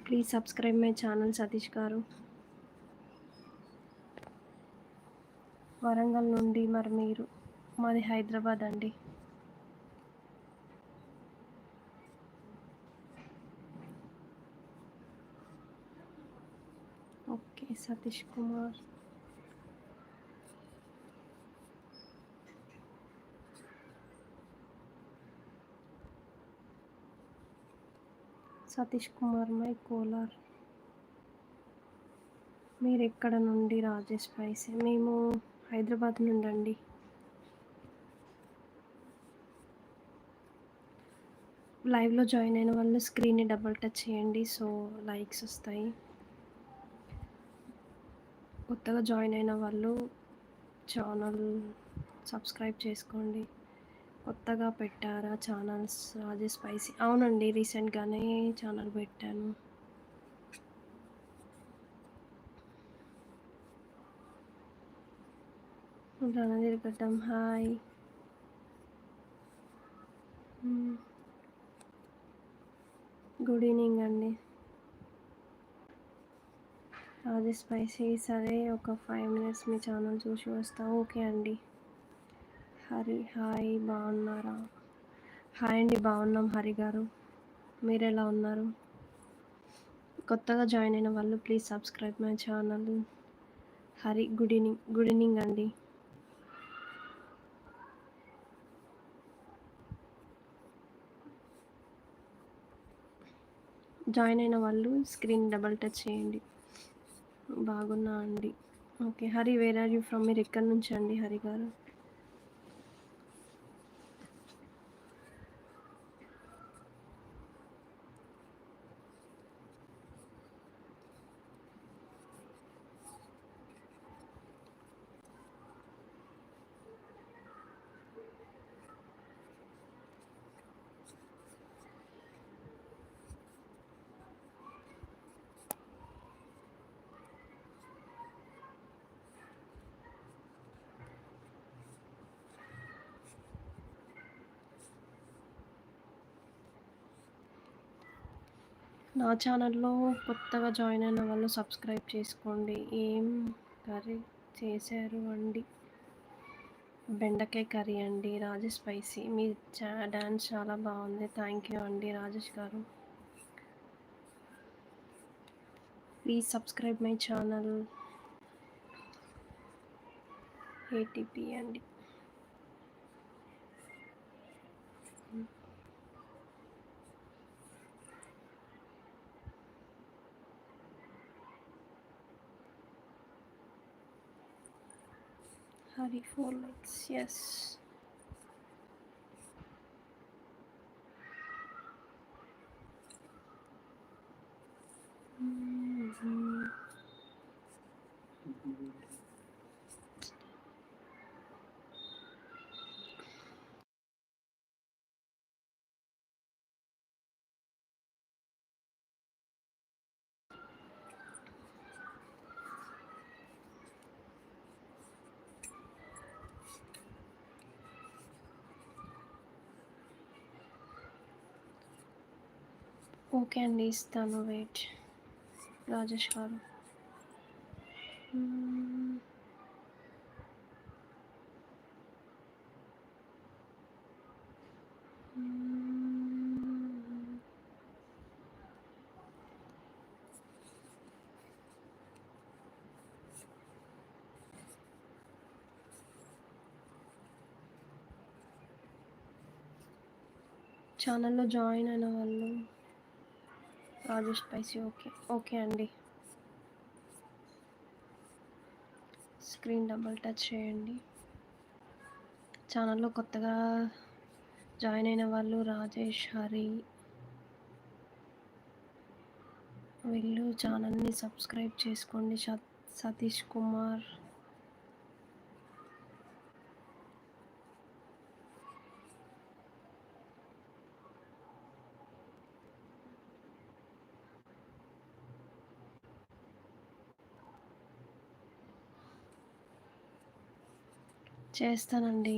Please subscribe my channel Satish గారు. వరంగల్ నుండి. మరి మీరు? మాది హైదరాబాద్ అండి. ఓకే సతీష్ కుమార్. సతీష్ కుమార్ మై కోలార్. మీరు ఎక్కడ నుండి? రాజేష్ పైసే. మేము హైదరాబాద్ నుండి అండి. లైవ్లో జాయిన్ అయిన వాళ్ళు స్క్రీన్ని డబుల్ టచ్ చేయండి, సో లైక్స్ వస్తాయి. కొత్తగా జాయిన్ అయిన వాళ్ళు ఛానల్ సబ్స్క్రైబ్ చేసుకోండి. కొత్తగా పెట్టారా ఛానల్స్? రాజేష్ స్పైసీ. అవునండి, రీసెంట్గానే ఛానల్ పెట్టాను. రణధీర్ గడ్డం హాయ్. గుడ్ ఈవినింగ్ అండి. రాజేష్ స్పైసీ. సరే ఒక 5 minutes మీ ఛానల్ చూసి వస్తా. ఓకే అండి. హరి హాయ్, బాగున్నారా? హాయ్ అండి, బాగున్నాం హరి గారు. మీరు ఎలా ఉన్నారు? కొత్తగా జాయిన్ అయిన వాళ్ళు please subscribe my channel. Hari good evening. Good evening అండి. జాయిన్ అయిన వాళ్ళు స్క్రీన్ డబల్ టచ్ చేయండి. బాగున్నా అండి. Okay Hari, where are you from? మీరు ఎక్కడి నుంచి అండి హరి గారు? నా ఛానల్లో కొత్తగా జాయిన్ అయిన వాళ్ళు సబ్స్క్రైబ్ చేసుకోండి. ఏం కర్రీ చేశారు అండి? బెండకాయ కర్రీ అండి. రాజేష్ స్పైసీ. మీ డ్యాన్స్ చాలా బాగుంది. థ్యాంక్ యూ అండి రాజేష్ గారు. Please subscribe my channel. ATP అండి. Hari 4 likes, yes. ఓకే అండి, ఇస్తాను. వెయిట్. రాజేష్ గారు. ఛానల్లో జాయిన్ అయిన వాళ్ళు రాజేష్ స్పైసీ. ఓకే ఓకే అండి. స్క్రీన్ డబుల్ టచ్ చేయండి. ఛానల్లో కొత్తగా జాయిన్ అయిన వాళ్ళు రాజేష్, హరి వీళ్ళు ఛానల్ని సబ్స్క్రైబ్ చేసుకోండి. సతీష్ కుమార్. చేస్తానండి.